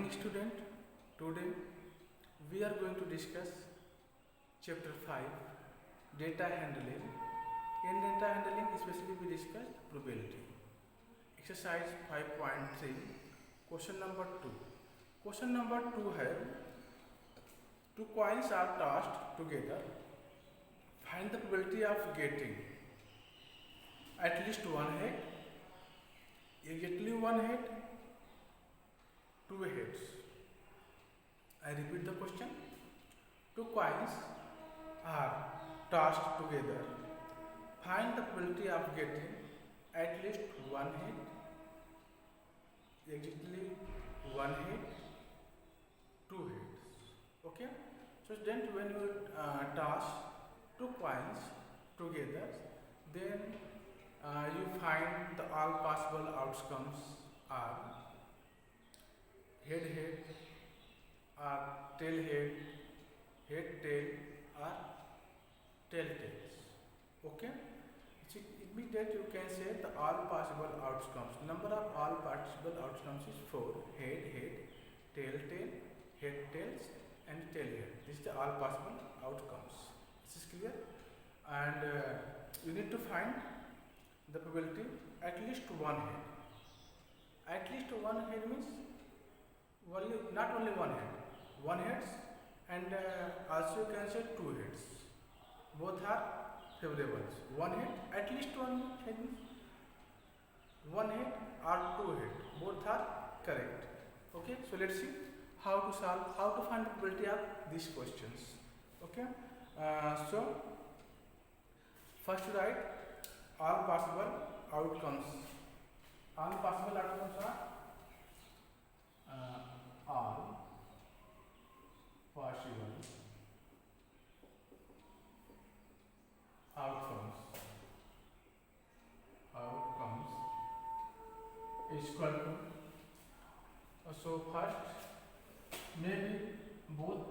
morning student. Today we are going to discuss chapter 5 data handling. In data handling especially we discuss probability. Exercise 5.3 question number 2. Question number 2 है two coins are tossed together. Find the probability of getting at least one head, exactly one head, two heads. I repeat the question. Two coins are tossed together. Find the probability of getting at least one head, exactly one head, two heads. Okay. So then when you toss two coins together, then you find the all possible outcomes are head head, or tail head, head tail, or tail tails. Okay. So it means that you can say the all possible outcomes. Number of all possible outcomes is 4. Head head, tail tail, head tails, and tail head. This is the all possible outcomes. This is clear. And you need to find the probability at least one head. At least one head means not only one heads, and also you can say two heads. Both are favorable. One head, at least one head means one head or two head. Both are correct. Okay, so let's see how to find the probability of these questions. Okay, so first write all possible outcomes. All possible outcomes are all possible outcomes is equal to, so first maybe both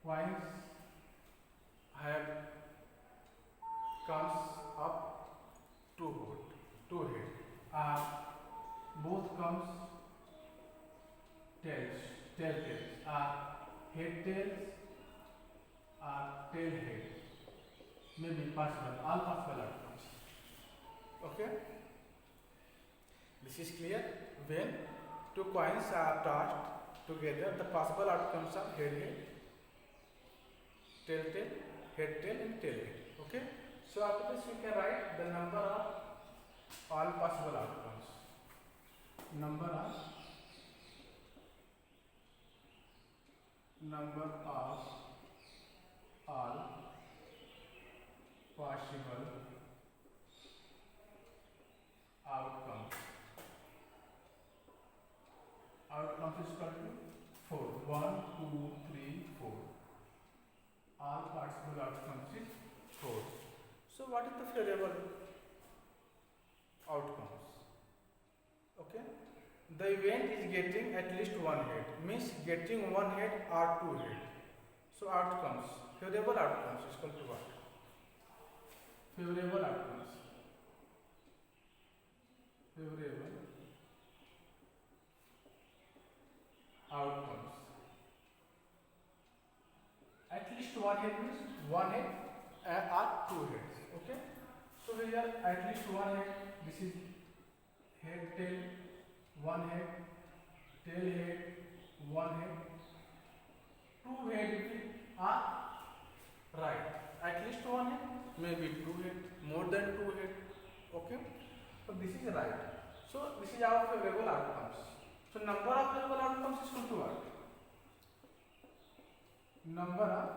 coins have comes up two head, both comes tails, head tails, tail head. Maybe possible, all possible outcomes. Okay. This is clear. When two coins are tossed together, the possible outcomes are head head, tail tail, head tail, and tail head. Okay. So after this we can write the number of all possible outcomes. Number of all possible outcomes. Outcomes is equal to 4. 1, 2, 3, 4. All possible outcomes is 4. So what is the favorable outcomes? Okay. The event is getting at least one head, means getting one head or two head. So outcomes, favorable outcomes is equal to what? Favorable outcomes. Favorable outcomes. At least one head means one head or two heads. Okay. So here at least one head. This is head tail, one head, tail head, one head, two head are right. At least one head, maybe two head, more than two head. Okay. So this is right. So this is our favorable outcomes. So number of favorable outcomes is equal to what? Number of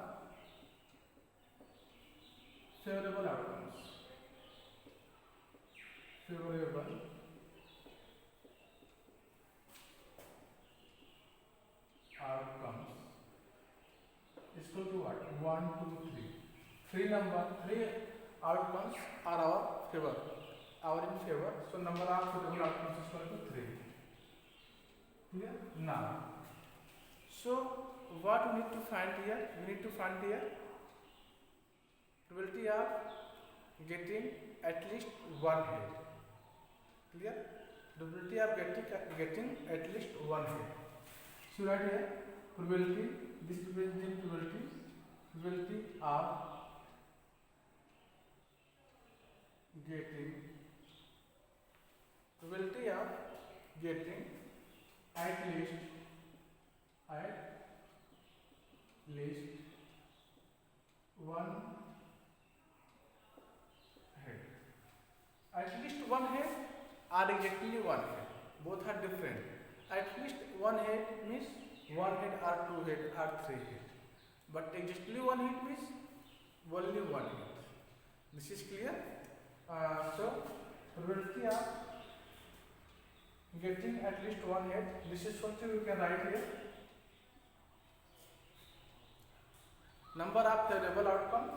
favorable outcomes. Favorable outcomes is equal to what? 1, 2, 3. Three outcomes are our favor. Our in favor. So number of favorable outcomes is equal to 3. Clear? Now, so what we need to find here? We need to find here probability of getting at least one head. Clear? Probability of getting at least one head. So right here, probability. This represents probability of getting at least one head. At least one head or exactly one head. Both are different. At least one head means one head or two head or three head. But exactly one head means only one head. This is clear? So probability of getting at least one head. This is something you can write here. Number of favorable outcomes.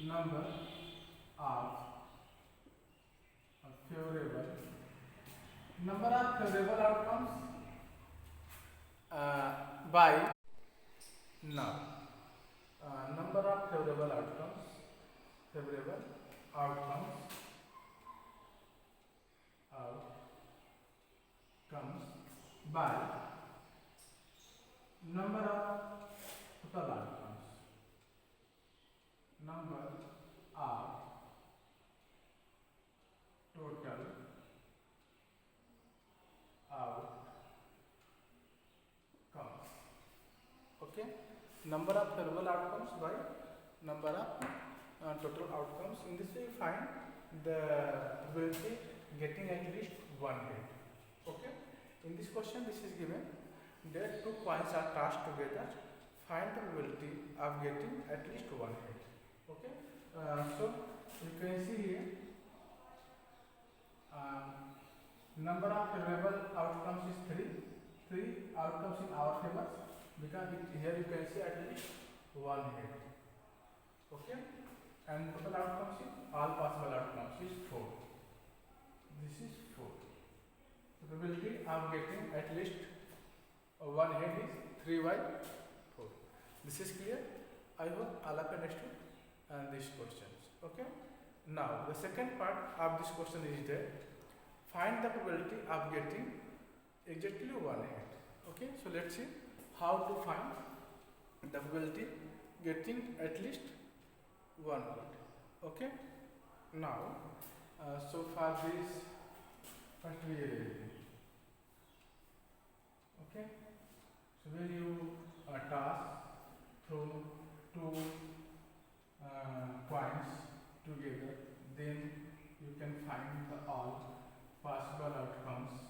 Number of favorable outcomes by now. Number of favorable outcomes by number of total outcomes. Number of total outcomes. Okay. Number of favorable outcomes by number of total outcomes. In this way, you find the probability getting at least one head. Okay. In this question, this is given that two points are tasked together. Find the probability of getting at least one head. Okay. So you can see here number of favorable outcomes is three outcomes in our favor, because here you can see at least one head. Okay. And total outcomes in all possible outcomes is 4. This is 4. The probability of getting at least one head is 3 by 4. This is clear? I hope all of you understood these questions. Okay. Now the second part of this question is that find the probability of getting exactly one head. Okay. So let's see how to find the probability getting at least one head. Okay. Now so far this first we okay. So when you task through two points together, then you can find the all possible outcomes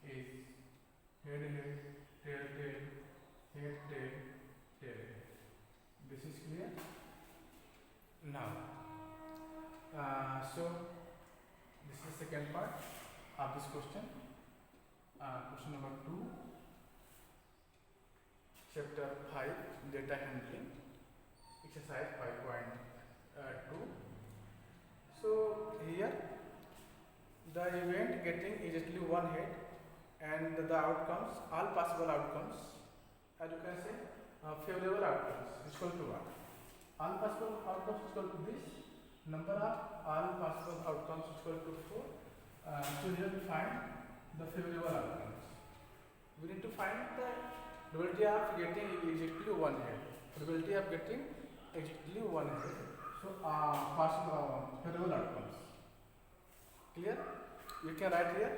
is head head, tail tail, head tail, tail head. This is clear? Now so this is second part of this question. Question number 2, chapter 5, data handling, exercise 5.2. So here the event getting exactly one head and the outcomes, all possible outcomes, as you can say favorable outcomes is equal to what? All possible outcomes is equal to this. Number of all possible outcomes is equal to 4. So here we find the favorable outcomes. We need to find the probability of getting exactly one head. Probability of getting exactly one head. So possible favorable outcomes. Clear? You can write here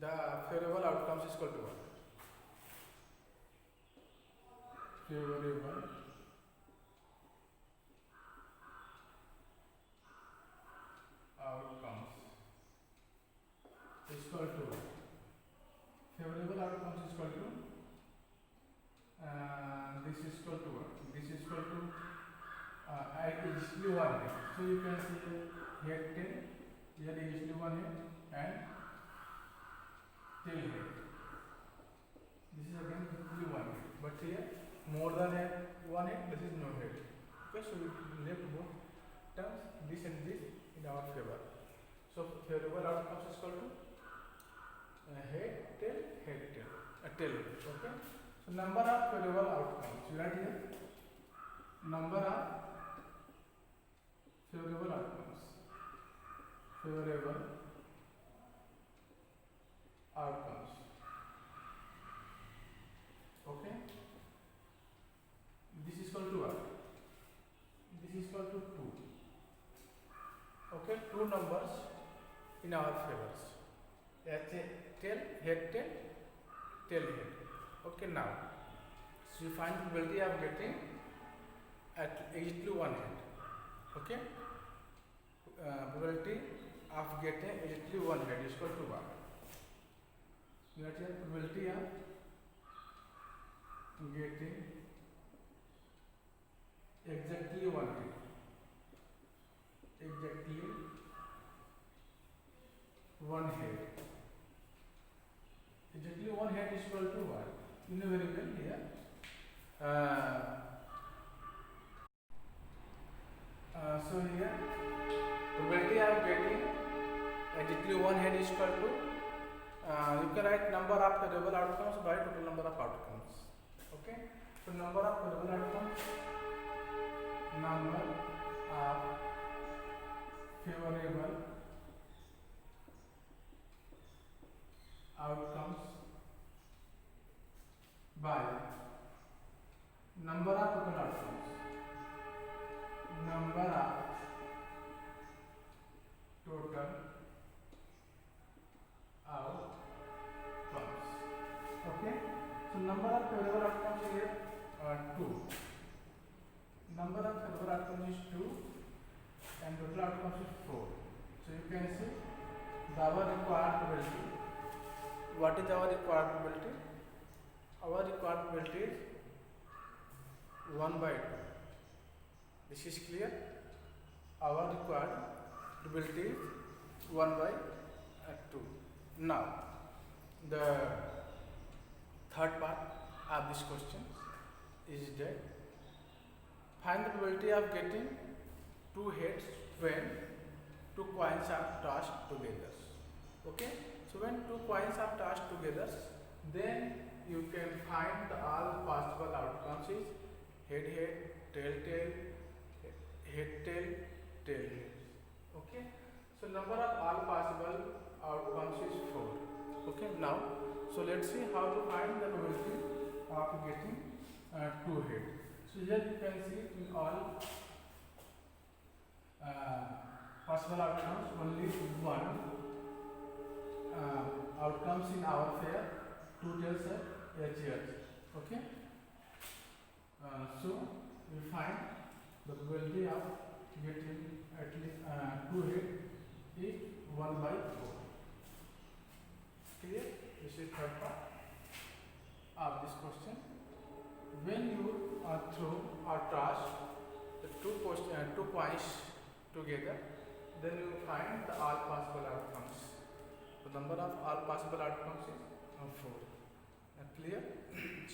the favorable outcomes is equal to what? Favorable outcomes is equal to favorable outcomes is equal to this is equal to what? This is equal to exactly one head. So you can see head tail, here exactly one head and tail head. This is again exactly one head, but here more than one head, this is no head. Okay, so we left both terms, this and this in our favor. So favorable outcomes is equal to head tail, tail. Okay. So number of favorable outcomes. You write here number of favorable outcomes. favorable outcomes. Okay, this is equal to what? This is equal to 2. Okay, two numbers in our favors. Tail, head, tail, tail, head. Okay, now so you find probability of getting at exactly one head. Okay, probability of getting exactly one head is equal to what? You have probability of getting exactly one head. Exactly one head. Exactly one head is equal to what? You know very well here. So here probability of getting exactly one head is equal to you can write number of favorable outcomes by total number of outcomes. Okay, so number of favorable outcomes, number of favorable outcomes by number of total outcomes, number of total outcomes. Okay, so number of favorable outcomes here 2. Number of favorable outcomes is 2 and total outcomes is 4. So you can see our required probability. What is our required probability? Our required probability is 1 by 2. This is clear. Our required probability is 1 by 2. Now the third part of this question is that find the probability of getting two heads when two coins are tossed together. Okay, so when two coins are tossed together, then you can find all possible outcomes is head head, tail tail, head tail, tail head. Okay, so number of all possible outcomes is 4. Okay, now so let's see how to find the probability of getting two head. So here you can see in all possible outcomes only one outcomes in our fair, two tails are HH. Okay, so we find the probability of getting at least two head is 1 by 4. Clear? This is third part of this question. When you throw or toss the two coins together, then you find the all possible outcomes. The number of all possible outcomes is 4. Clear?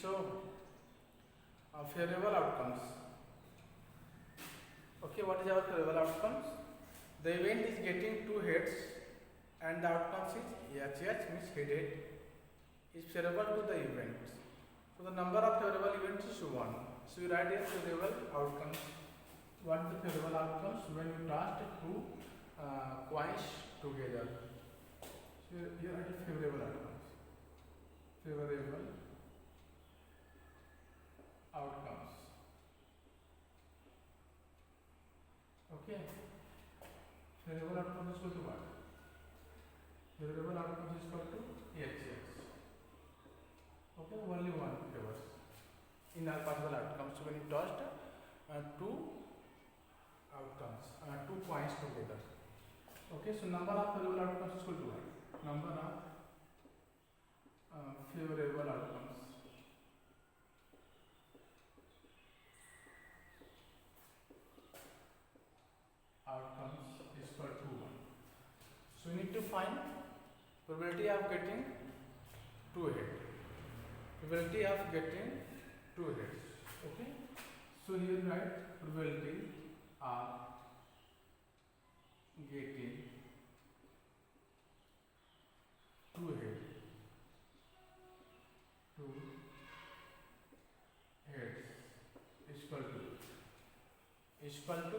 So favorable outcomes. Okay, what is our favorable outcomes? The event is getting two heads and the outcomes is HH means headed is favorable to the event. So the number of favorable events is 1. So you write here favorable outcomes. What the favorable outcomes when you toss two coins together. So here are the favorable outcomes. Favorable outcomes. Okay. Favorable outcomes is equal to what? Favorable outcomes is equal to HH. Okay, only one favors in all possible outcomes. So when you tossed two outcomes, two coins together. Okay, so number of favorable outcomes is equal to what? Number of favorable outcomes. Outcomes is equal to 1. So we need to find probability of getting two heads. Probability of getting two heads. Okay. So here write probability of getting two heads. Two heads is equal to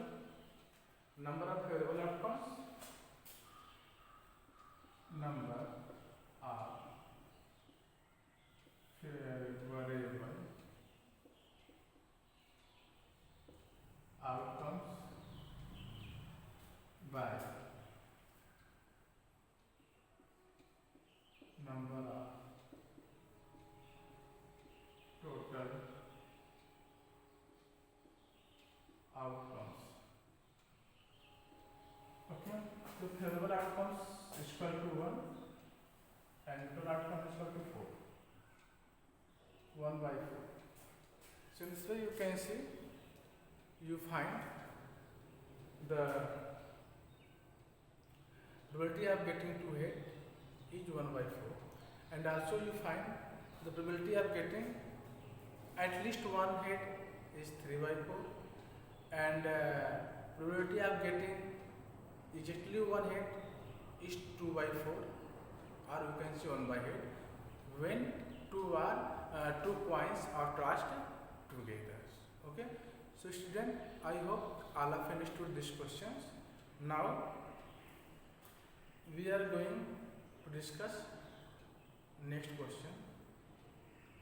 number of favorable outcomes outcomes. Okay, so favorable outcomes is equal to 1 and neutral outcome is equal to 4. 1 by 4. So in this way you can see, you find the probability of getting 2 head is 1 by 4, and also you find the probability of getting at least 1 head is 3 by 4, and probability of getting exactly 1 head is 2 by 4, or you can say 1 by head when two coins are touched together. Okay, so student, I hope all have understood these questions. Now we are going to discuss next question.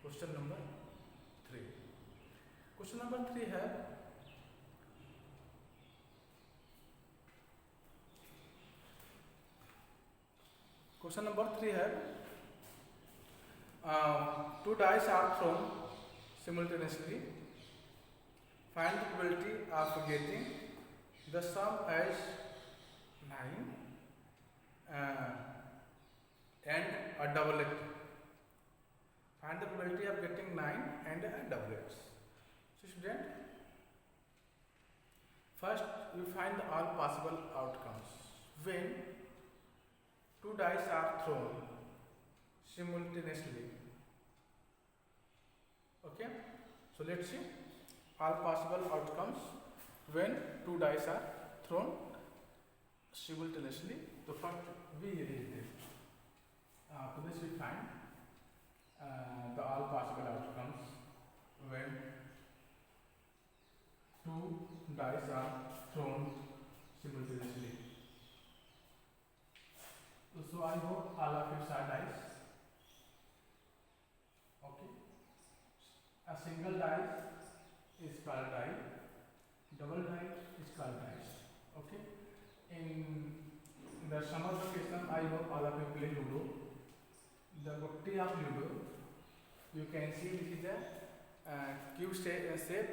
Question number 3. Question number 3 है question number 3 है two dice are thrown simultaneously. Find the probability of getting the sum as 9 and a doublet. Find the probability of getting 9 and a doublet. So student, first we find all possible outcomes when two dice are thrown simultaneously. Okay, so let's see all possible outcomes when two dice are thrown simultaneously. So first we erase it. To this we find the all possible outcomes when two dice are thrown simultaneously. So I hope all of you saw dice. Okay, a single dice is called die, double die is called dice. Okay, in the summer vacation I hope all of you play Ludo. The gotti of Ludo, you can see this is a cube shape.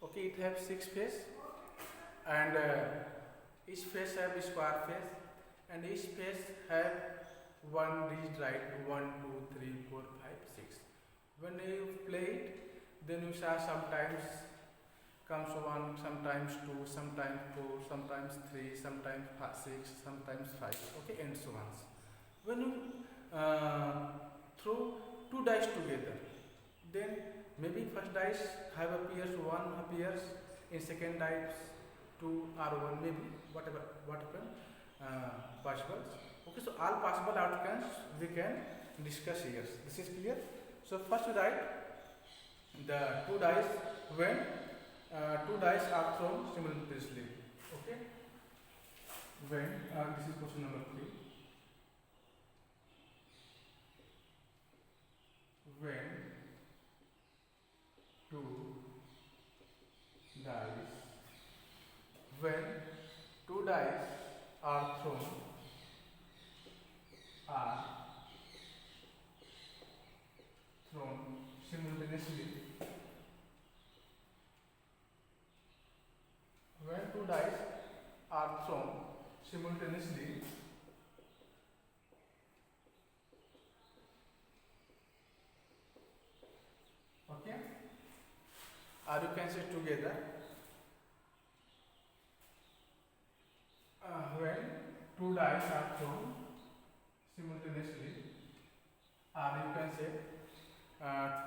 Okay, it has 6 faces and each face have a square face, and each face have one digit right, 1, 2, 3, 4, 5, 6. When you play it, then you shall sometimes comes 1, sometimes 2, sometimes 4, sometimes 3, sometimes 6, sometimes 5. Okay, and so on. When you throw two dice together, then maybe first dice have appears 1 appears, in second dice 2 or 1, maybe whatever possible. Okay, so all possible outcomes we can discuss here. This is clear. So first we write the two dice when two dice are thrown simultaneously. Okay, when this is question number 3. When two dice are thrown simultaneously. When two dice are thrown simultaneously, okay, or you can say together. When two dice are thrown simultaneously, or you can say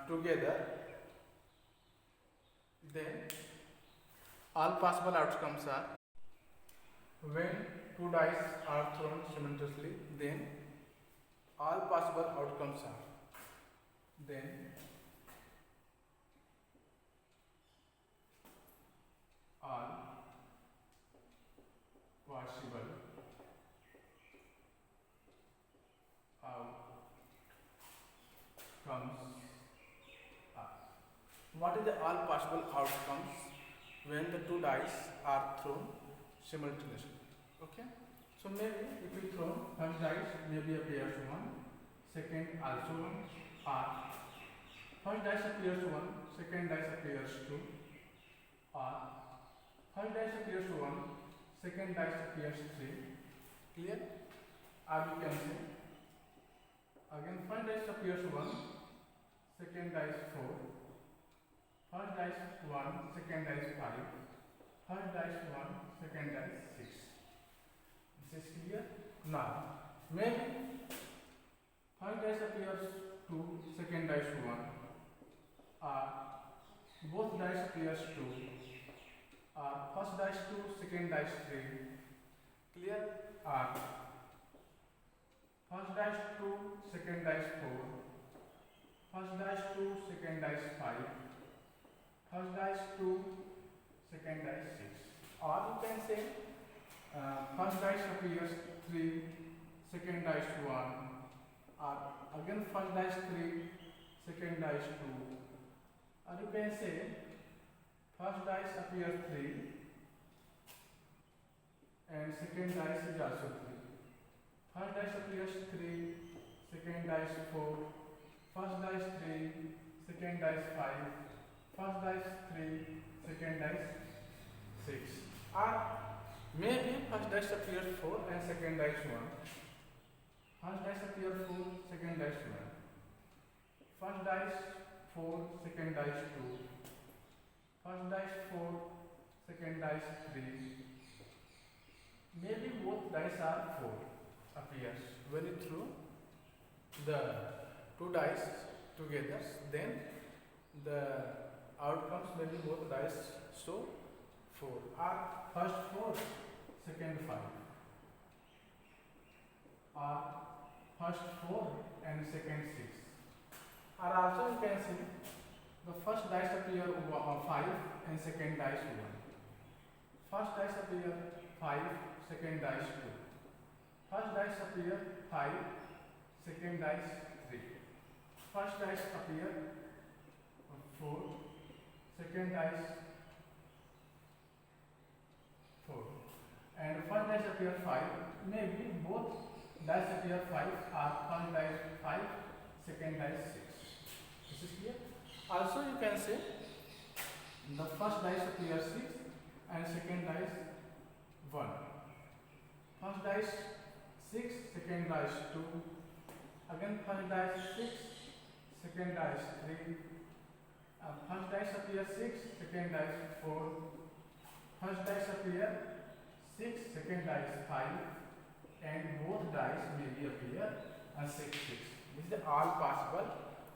together, then all possible outcomes are when two dice are thrown simultaneously, then all possible outcomes are then all possible outcomes are. What is the all possible outcomes when the two dice are thrown simultaneously? Okay, so maybe if we throw first dice maybe appears 1, second also 1, or first dice appears 1, second dice appears 2, or first dice appears 1, second dice appears 3. Clear? Or you can say again first dice appears 1, second dice 4, first dice 1, second dice 5, first dice 1, second dice 6. This is clear? Now maybe first dice appears 2, second dice 1, or both dice appears 2, or first dice 2, second dice 3. Clear? Or first dice 2, second dice 4, first dice 2, second dice 5, first dice 2, second dice 6. Or you can say first dice appears 3, second dice 1, or again first dice 3, second dice 2, or you can say first dice appears 3 and second dice is also 3. First dice appears 3, second dice 4, first dice 3, second dice 5, first dice 3, second dice 6. Or maybe first dice appears 4 and second dice 1. First dice appears 4, second dice 1. First dice 4, second dice 2. First dice 4, second dice 3. Maybe both dice are 4 appears. When you throw the two dice together, then the outcomes may be both dice show 4. Or first 4, second 5. Or first 4 and second 6. Or also you can see the first dice appear 5 and second dice 1. First dice appear 5, second dice 2. First dice appear 5, second dice 3. First dice appear 4, second dice 4. And first dice appear 5. Maybe both dice appear 5 or first dice 5, second dice 6. This is clear? Also you can say the first dice appears 6 and second dice 1. First dice 6, second dice 2. Again first dice 6, second dice 3. First dice appears 6, second dice 4. First dice appear 6, second dice 5, and both dice may be appear 6, 6. This is the all possible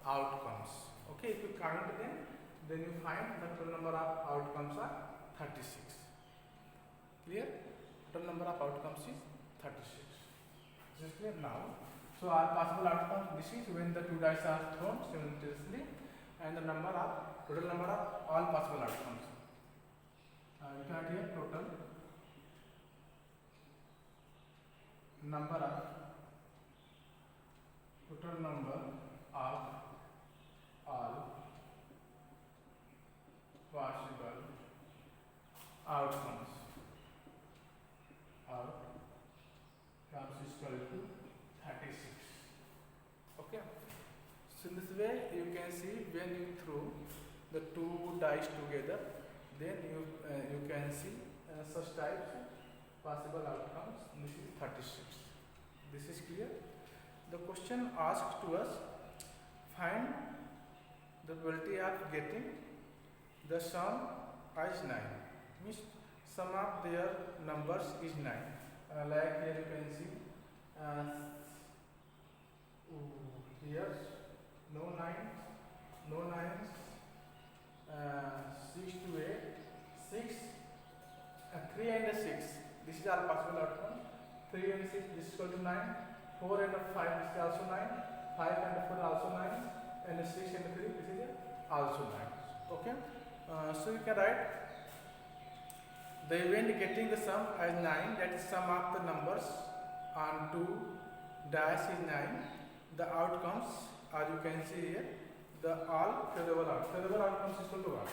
outcomes. Okay, if you count them, then you find the total number of outcomes are 36. Clear? Total number of outcomes is 36. This is clear now. So our possible outcomes, this is when the two dice are thrown simultaneously, and the number of total number of all possible outcomes. You can write here total number of all possible outcomes. Outcomes is equal to 36. Okay. So in this way you can see when you throw the two dice together, then you can see such types possible outcomes. This is 36. This is clear. The question asked to us, find the probability of getting the sum as 9. Means sum of their numbers is 9. Like here you can see here no 9s, 6 to 8, 6, 3 and 6. This is all possible outcome. 3 and 6, this is equal to 9. 4 and 5, this is also 9. 5 and 4 also 9. And 6 and 3, this is also 9. Okay. So you can write the event getting the sum as 9, that is sum of the numbers on 2 dice is 9. The outcomes, as you can see here, the all favorable outcomes. Favorable outcomes is equal to what?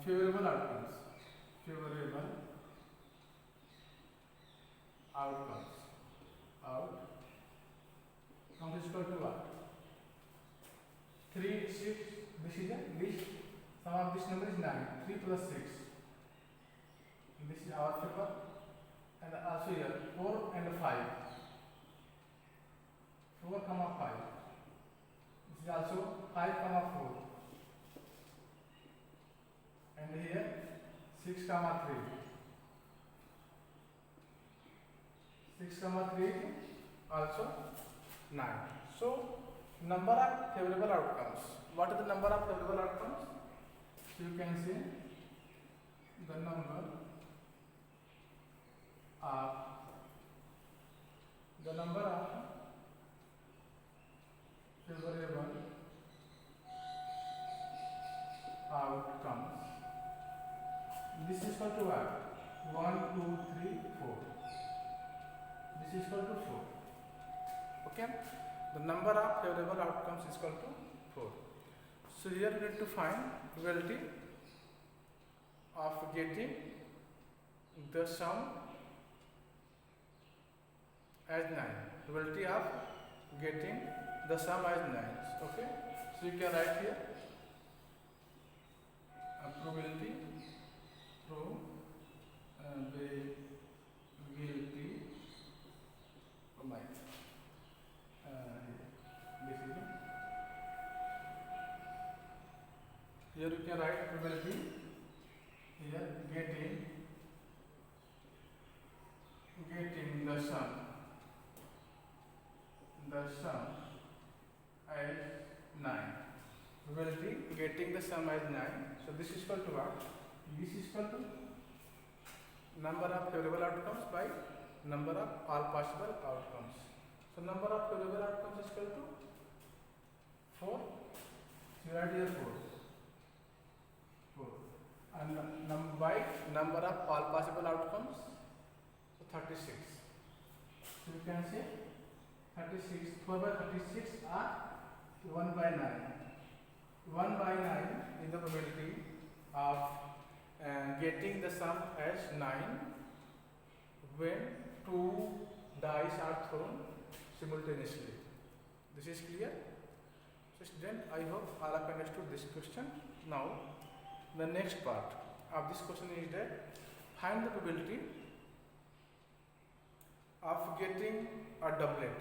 Favorable outcomes. Favorable outcomes. Outcomes is equal to what? 3, 6. This is a list. Sum of this number is 9. 3 plus 6. This is our paper. And also here 4 and 5. 4 comma 5. This is also 5 comma 4. And here 6 comma 3. 6 comma 3 also 9. So number of favorable outcomes. What is the number of favorable outcomes? So you can say the number of favorable outcomes. This is equal to what? 1, 2, 3, 4. This is equal to 4. Okay? The number of favorable outcomes is equal to 4. So here we need to find probability of getting the sum as 9. Probability of getting the sum as 9. Okay? So you can write here probability here you can write probability here getting the sum as 9. Probability getting the sum as 9. So this is equal to what? This is equal to number of favorable outcomes by number of all possible outcomes. So number of favorable outcomes is equal to 4. So you write here 4. And by number of all possible outcomes, so 36. So you can say 36. 4 by 36 are 1 by 9. 1 by 9 is the probability of getting the sum as 9 when 2 dice are thrown simultaneously. This is clear? So student, I hope all of you understood this question. Now the next part of this question is that find the probability of getting a doublet.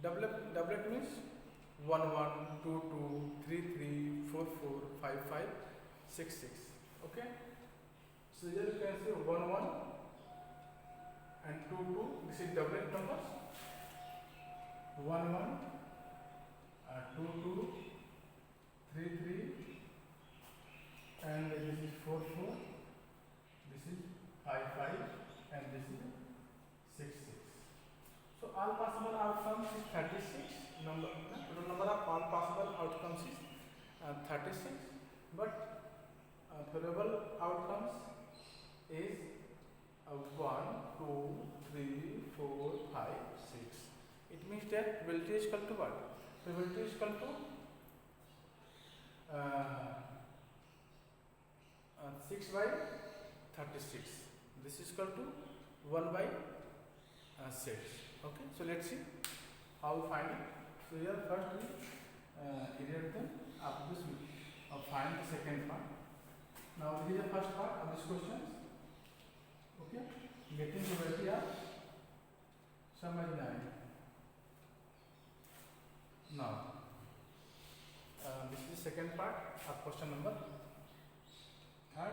Doublet means 1 1, 2 2, 3 3, 4 4, 5 5, 6 6. Okay? So here you can see 1 1 and 2 2. This is doublet numbers. 1 1, 2 2, 3 3, and this is 4 4. This is 5 5, and this is 6 6. So all possible outcomes is 36. Total number of all possible outcomes is 36, but favorable outcomes is 1 2 3 4 5 6. It means that probability is equal to what? Probability is equal to 6 by 36. This is equal to 1 by 6. Okay, so let's see how we find it. So here first we iterate them. After this we find the second part. Now this is the first part of this question. Okay, getting probability of sum as 9. Now this is the second part of question number 3.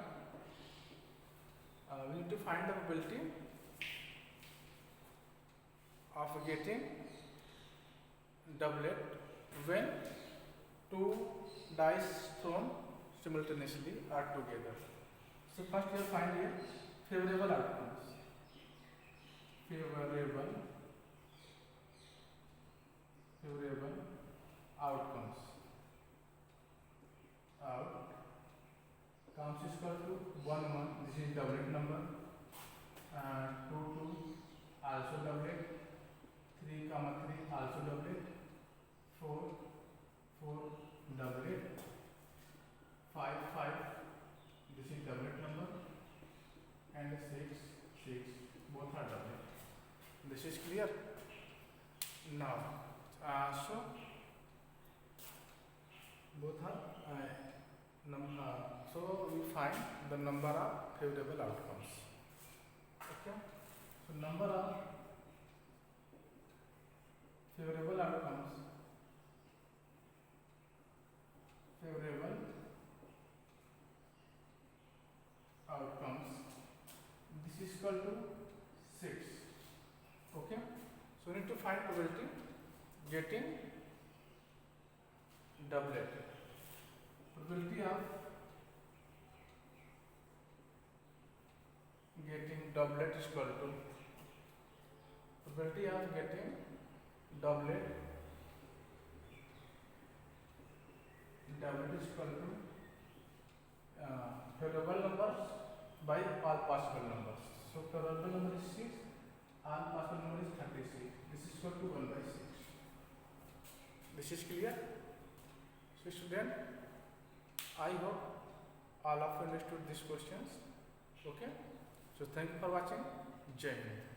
We need to find the probability of getting doublet when 2 dice thrown simultaneously are together. So first you will find here favorable outcomes. Favorable outcomes. Outcomes is equal to 1 1. This is doublet number. 2 2 also doublet. 3 comma 3 also doublet. 4 4 doublet. 5 5. This is doublet number. And 6 6. Both are doublet. This is clear. Now, so both are so we find the number of favorable outcomes. Okay, so number of favorable outcomes this is equal to 6. Okay, so we need to find probability getting doublet. Probability of getting doublet is equal to probability of getting doublet is equal to favorable numbers by all possible numbers. So favorable number is 6, all possible number is 36. This is equal to 1 by 6. This is clear? So student, I hope all of you understood these questions. Okay, so thank you for watching. Jai Hind.